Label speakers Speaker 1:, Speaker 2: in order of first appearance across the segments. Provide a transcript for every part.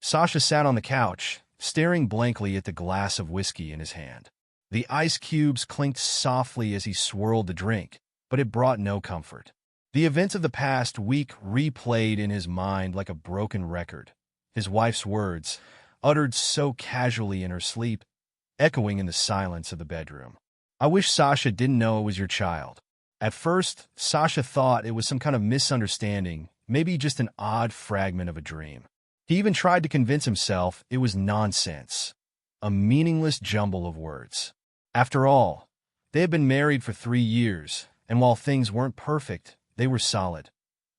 Speaker 1: Sasha sat on the couch, staring blankly at the glass of whiskey in his hand. The ice cubes clinked softly as he swirled the drink, but it brought no comfort. The events of the past week replayed in his mind like a broken record. His wife's words, uttered so casually in her sleep, echoing in the silence of the bedroom. "I wish Sasha didn't know it was your child." At first, Sasha thought it was some kind of misunderstanding, maybe just an odd fragment of a dream. He even tried to convince himself it was nonsense, a meaningless jumble of words. After all, they had been married for 3 years, and while things weren't perfect, they were solid,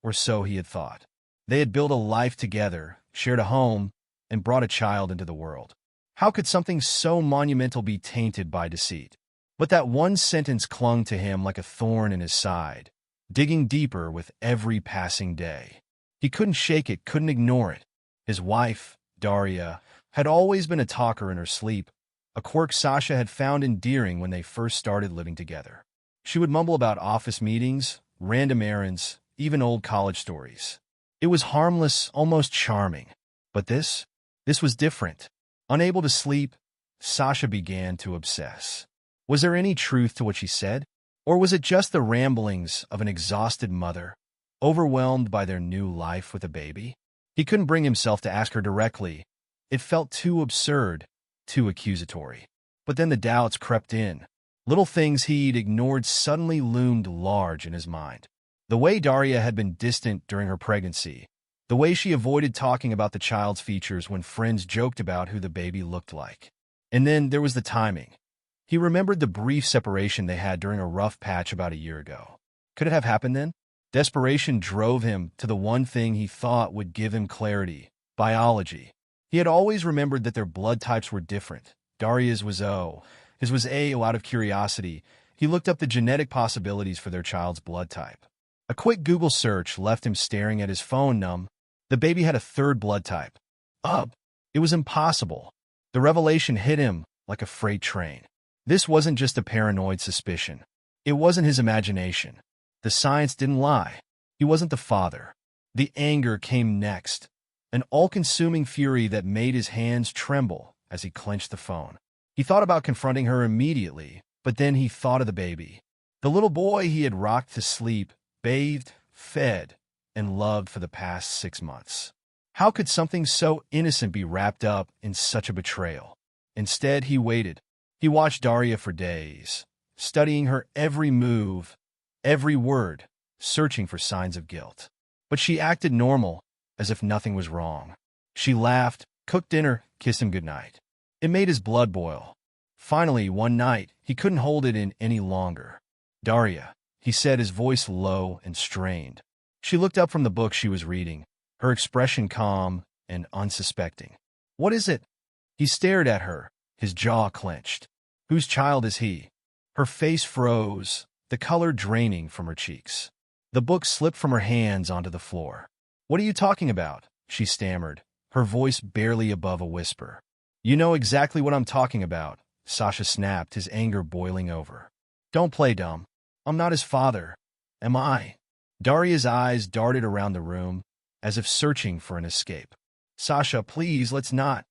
Speaker 1: or so he had thought. They had built a life together, shared a home, and brought a child into the world. How could something so monumental be tainted by deceit? But that one sentence clung to him like a thorn in his side, digging deeper with every passing day. He couldn't shake it, couldn't ignore it. His wife, Daria, had always been a talker in her sleep, a quirk Sasha had found endearing when they first started living together. She would mumble about office meetings, random errands, even old college stories. It was harmless, almost charming. But this was different. Unable to sleep, Sasha began to obsess. Was there any truth to what she said? Or was it just the ramblings of an exhausted mother, overwhelmed by their new life with a baby? He couldn't bring himself to ask her directly. It felt too absurd, too accusatory. But then the doubts crept in. Little things he'd ignored suddenly loomed large in his mind. The way Daria had been distant during her pregnancy, the way she avoided talking about the child's features when friends joked about who the baby looked like. And then there was the timing. He remembered the brief separation they had during a rough patch about a year ago. Could it have happened then? Desperation drove him to the one thing he thought would give him clarity: biology. He had always remembered that their blood types were different. Daria's was O, his was AO. Out of curiosity, he looked up the genetic possibilities for their child's blood type. A quick Google search left him staring at his phone numb. The baby had a third blood type. It was impossible. The revelation hit him like a freight train. This wasn't just a paranoid suspicion. It wasn't his imagination. The science didn't lie. He wasn't the father. The anger came next, an all-consuming fury that made his hands tremble as he clenched the phone. He thought about confronting her immediately, but then he thought of the baby. The little boy he had rocked to sleep, bathed, fed, and loved for the past 6 months. How could something so innocent be wrapped up in such a betrayal? Instead, he waited. He watched Daria for days, studying her every move, every word, searching for signs of guilt. But she acted normal, as if nothing was wrong. She laughed, cooked dinner, kissed him goodnight. It made his blood boil. Finally, one night, he couldn't hold it in any longer. "Daria," he said, his voice low and strained. She looked up from the book she was reading, her expression calm and unsuspecting. "What is it?" He stared at her, his jaw clenched. "Whose child is he?" Her face froze, the color draining from her cheeks. The book slipped from her hands onto the floor. "What are you talking about?" she stammered, her voice barely above a whisper. "You know exactly what I'm talking about," Sasha snapped, his anger boiling over. "Don't play dumb. I'm not his father. Am I?" Daria's eyes darted around the room, as if searching for an escape. "Sasha, please, let's not.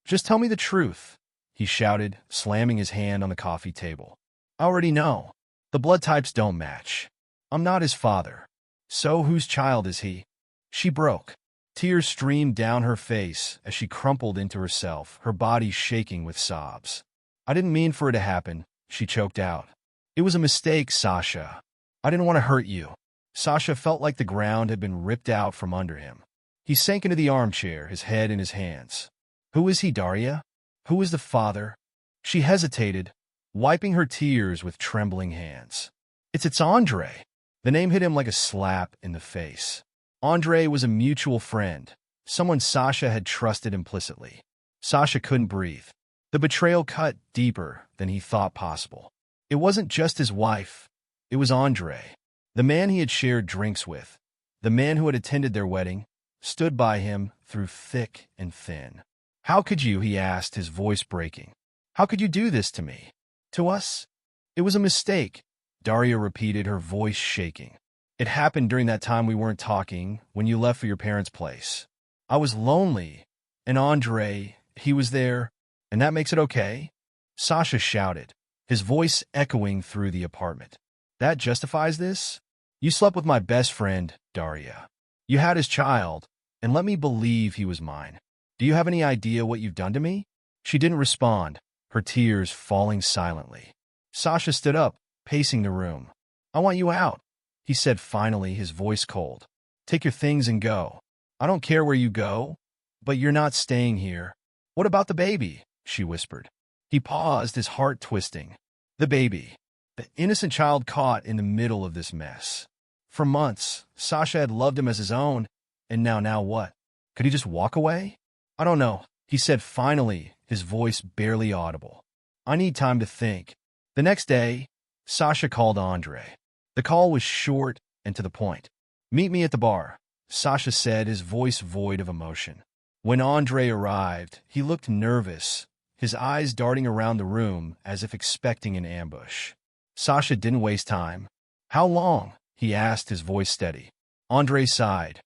Speaker 1: Just tell me the truth," he shouted, slamming his hand on the coffee table. "I already know. The blood types don't match. I'm not his father. So whose child is he?" She broke. Tears streamed down her face as she crumpled into herself, her body shaking with sobs. "I didn't mean for it to happen," she choked out. "It was a mistake, Sasha. I didn't want to hurt you." Sasha felt like the ground had been ripped out from under him. He sank into the armchair, his head in his hands. "Who is he, Daria? Who is the father?" She hesitated, wiping her tears with trembling hands. It's Andre." The name hit him like a slap in the face. Andre was a mutual friend, someone Sasha had trusted implicitly. Sasha couldn't breathe. The betrayal cut deeper than he thought possible. It wasn't just his wife. It was Andre, the man he had shared drinks with, the man who had attended their wedding, stood by him through thick and thin. "How could you?" he asked, his voice breaking. "How could you do this to me? To us?" "It was a mistake," Daria repeated, her voice shaking. "It happened during that time we weren't talking, when you left for your parents' place. I was lonely, And Andre, he was there, and that makes it okay? Sasha shouted, his voice echoing through the apartment. That justifies this? You slept with my best friend, Daria. You had his child, and let me believe he was mine. Do you have any idea what you've done to me? She didn't respond, her tears falling silently. Sasha stood up, pacing the room. I want you out, he said finally, his voice cold. Take your things and go. I don't care where you go, but you're not staying here. What about the baby? She whispered. He paused, his heart twisting. The baby. The innocent child caught in the middle of this mess. For months, Sasha had loved him as his own, and now what? Could he just walk away? I don't know, he said finally, his voice barely audible. I need time to think. The next day, Sasha called Andre. The call was short and to the point. Meet me at the bar, Sasha said, his voice void of emotion. When Andre arrived, he looked nervous, his eyes darting around the room as if expecting an ambush. Sasha didn't waste time. How long? He asked, his voice steady. Andre sighed,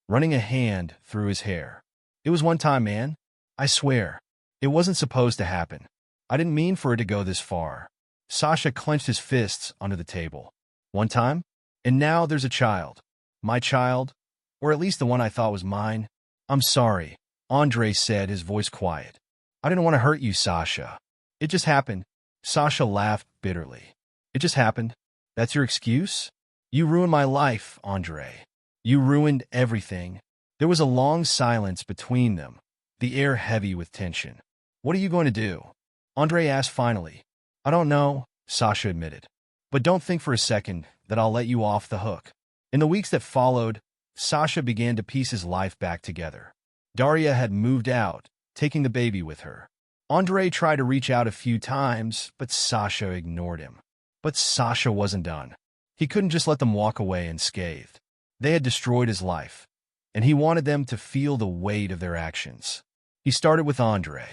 Speaker 1: running a hand through his hair. It was one time, man. I swear. It wasn't supposed to happen. I didn't mean for it to go this far. Sasha clenched his fists onto the table. One time? And now there's a child. My child? Or at least the one I thought was mine. I'm sorry, Andre said, his voice quiet. I didn't want to hurt you, Sasha. It just happened. Sasha laughed bitterly. It just happened. That's your excuse? You ruined my life, Andre. You ruined everything. There was a long silence between them, the air heavy with tension. What are you going to do? Andre asked finally. I don't know, Sasha admitted. But don't think for a second that I'll let you off the hook. In the weeks that followed, Sasha began to piece his life back together. Daria had moved out, taking the baby with her. Andre tried to reach out a few times, but Sasha ignored him. But Sasha wasn't done. He couldn't just let them walk away unscathed. They had destroyed his life, and he wanted them to feel the weight of their actions. He started with Andre.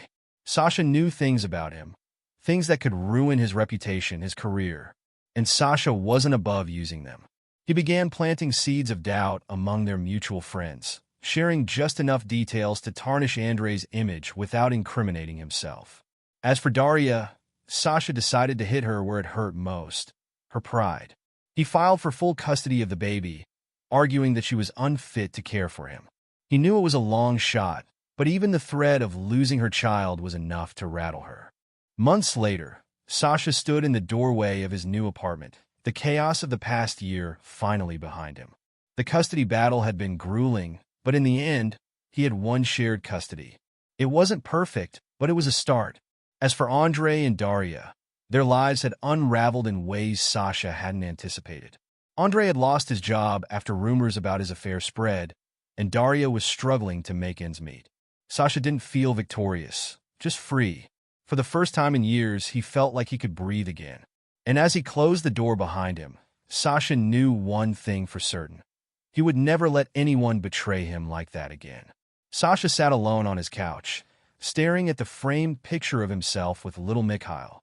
Speaker 1: Sasha knew things about him, things that could ruin his reputation, his career, and Sasha wasn't above using them. He began planting seeds of doubt among their mutual friends, sharing just enough details to tarnish Andre's image without incriminating himself. As for Daria, Sasha decided to hit her where it hurt most, her pride. He filed for full custody of the baby, arguing that she was unfit to care for him. He knew it was a long shot, but even the threat of losing her child was enough to rattle her. Months later, Sasha stood in the doorway of his new apartment, the chaos of the past year finally behind him. The custody battle had been grueling, but in the end, he had won shared custody. It wasn't perfect, but it was a start. As for Andre and Daria, their lives had unraveled in ways Sasha hadn't anticipated. Andre had lost his job after rumors about his affair spread, and Daria was struggling to make ends meet. Sasha didn't feel victorious, just free. For the first time in years, he felt like he could breathe again. And as he closed the door behind him, Sasha knew one thing for certain. He would never let anyone betray him like that again. Sasha sat alone on his couch, staring at the framed picture of himself with little Mikhail,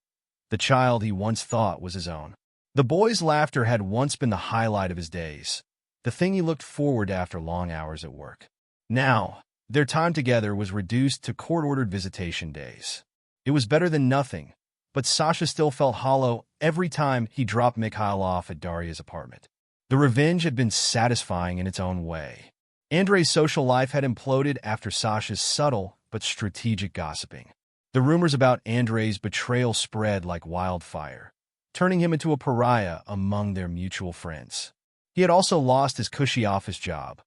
Speaker 1: the child he once thought was his own. The boy's laughter had once been the highlight of his days, the thing he looked forward to after long hours at work. Now, their time together was reduced to court-ordered visitation days. It was better than nothing, but Sasha still felt hollow every time he dropped Mikhail off at Daria's apartment. The revenge had been satisfying in its own way. Andre's social life had imploded after Sasha's subtle but strategic gossiping. The rumors about Andre's betrayal spread like wildfire, turning him into a pariah among their mutual friends. He had also lost his cushy office job.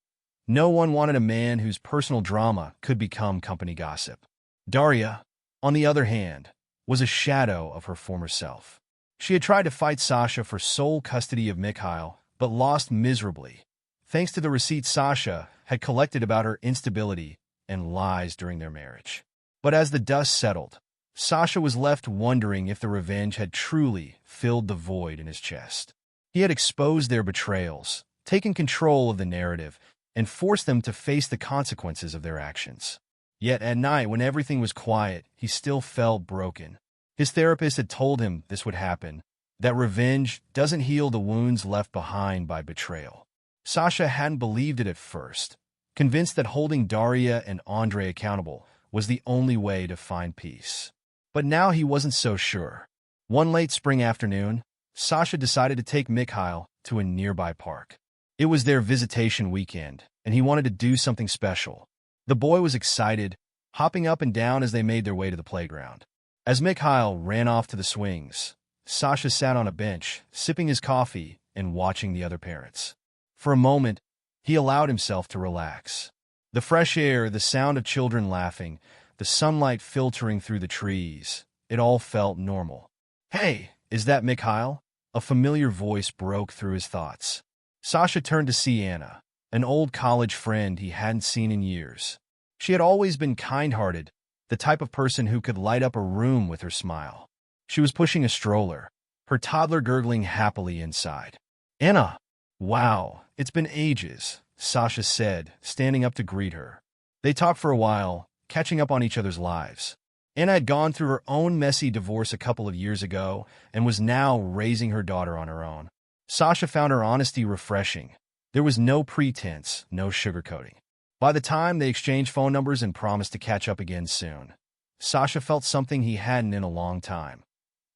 Speaker 1: No one wanted a man whose personal drama could become company gossip. Daria, on the other hand, was a shadow of her former self. She had tried to fight Sasha for sole custody of Mikhail, but lost miserably, thanks to the receipts Sasha had collected about her instability and lies during their marriage. But as the dust settled, Sasha was left wondering if the revenge had truly filled the void in his chest. He had exposed their betrayals, taken control of the narrative, and forced them to face the consequences of their actions. Yet at night, when everything was quiet, he still felt broken. His therapist had told him this would happen, that revenge doesn't heal the wounds left behind by betrayal. Sasha hadn't believed it at first, convinced that holding Daria and Andre accountable was the only way to find peace. But now he wasn't so sure. One late spring afternoon, Sasha decided to take Mikhail to a nearby park. It was their visitation weekend, and he wanted to do something special. The boy was excited, hopping up and down as they made their way to the playground. As Mikhail ran off to the swings, Sasha sat on a bench, sipping his coffee and watching the other parents. For a moment, he allowed himself to relax. The fresh air, the sound of children laughing, the sunlight filtering through the trees, it all felt normal. "Hey, is that Mikhail?" A familiar voice broke through his thoughts. Sasha turned to see Anna, an old college friend he hadn't seen in years. She had always been kind-hearted, the type of person who could light up a room with her smile. She was pushing a stroller, her toddler gurgling happily inside. "Anna! Wow, it's been ages," Sasha said, standing up to greet her. They talked for a while, catching up on each other's lives. Anna had gone through her own messy divorce a couple of years ago and was now raising her daughter on her own. Sasha found her honesty refreshing. There was no pretense, no sugarcoating. By the time they exchanged phone numbers and promised to catch up again soon, Sasha felt something he hadn't in a long time: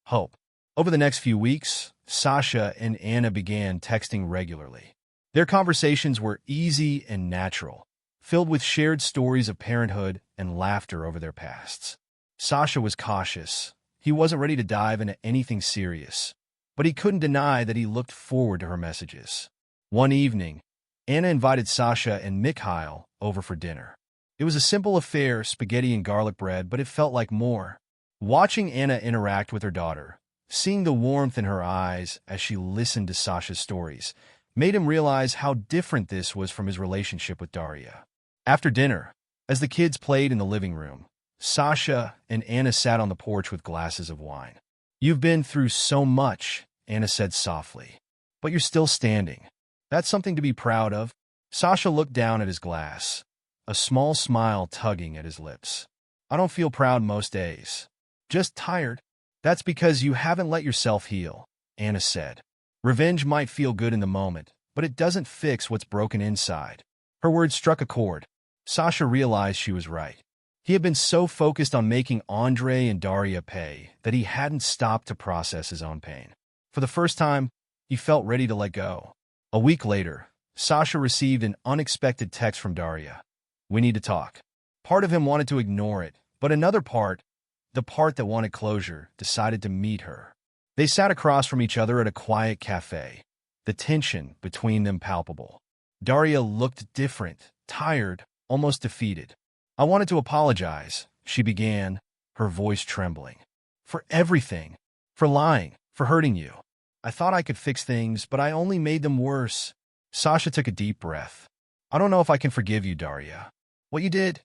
Speaker 1: hope. Over the next few weeks, Sasha and Anna began texting regularly. Their conversations were easy and natural, filled with shared stories of parenthood and laughter over their pasts. Sasha was cautious. He wasn't ready to dive into anything serious, but he couldn't deny that he looked forward to her messages. One evening, Anna invited Sasha and Mikhail over for dinner. It was a simple affair, spaghetti and garlic bread, but it felt like more. Watching Anna interact with her daughter, seeing the warmth in her eyes as she listened to Sasha's stories, made him realize how different this was from his relationship with Daria. After dinner, as the kids played in the living room, Sasha and Anna sat on the porch with glasses of wine. "You've been through so much," Anna said softly, "but you're still standing. That's something to be proud of." Sasha looked down at his glass, a small smile tugging at his lips. "I don't feel proud most days. Just tired." "That's because you haven't let yourself heal," Anna said. "Revenge might feel good in the moment, but it doesn't fix what's broken inside." Her words struck a chord. Sasha realized she was right. He had been so focused on making Andre and Daria pay that he hadn't stopped to process his own pain. For the first time, he felt ready to let go. A week later, Sasha received an unexpected text from Daria. "We need to talk." Part of him wanted to ignore it, but another part, the part that wanted closure, decided to meet her. They sat across from each other at a quiet cafe, the tension between them palpable. Daria looked different, tired, almost defeated. "I wanted to apologize," she began, her voice trembling. "For everything. For lying. For hurting you. I thought I could fix things, but I only made them worse." Sasha took a deep breath. "I don't know if I can forgive you, Daria. What you did,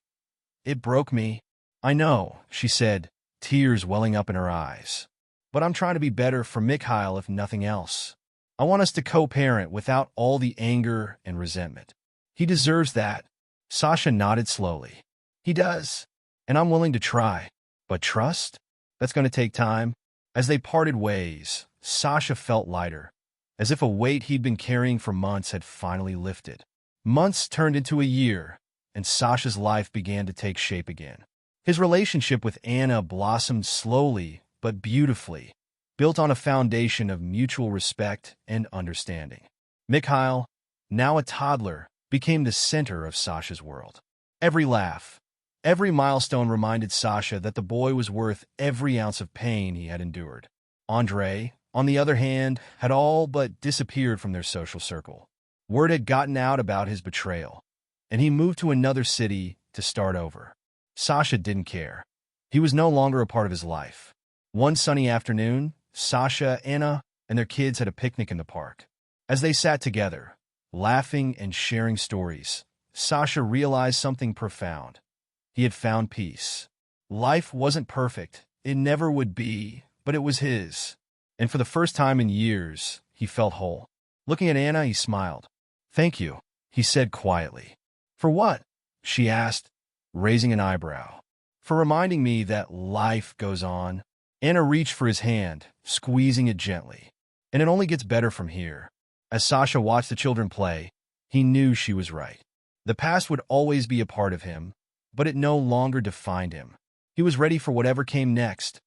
Speaker 1: it broke me." "I know," she said, tears welling up in her eyes. "But I'm trying to be better for Mikhail if nothing else. I want us to co-parent without all the anger and resentment. He deserves that." Sasha nodded slowly. "He does, and I'm willing to try. But trust? That's going to take time." As they parted ways, Sasha felt lighter, as if a weight he'd been carrying for months had finally lifted. Months turned into a year, and Sasha's life began to take shape again. His relationship with Anna blossomed slowly but beautifully, built on a foundation of mutual respect and understanding. Mikhail, now a toddler, became the center of Sasha's world. Every laugh, every milestone reminded Sasha that the boy was worth every ounce of pain he had endured. Andre, on the other hand, had all but disappeared from their social circle. Word had gotten out about his betrayal, and he moved to another city to start over. Sasha didn't care. He was no longer a part of his life. One sunny afternoon, Sasha, Anna, and their kids had a picnic in the park. As they sat together, laughing and sharing stories, Sasha realized something profound. He had found peace. Life wasn't perfect. It never would be, but it was his. And for the first time in years, he felt whole. Looking at Anna, he smiled. "Thank you," he said quietly. "For what?" she asked, raising an eyebrow. "For reminding me that life goes on." Anna reached for his hand, squeezing it gently. "And it only gets better from here." As Sasha watched the children play, he knew she was right. The past would always be a part of him, but it no longer defined him. He was ready for whatever came next,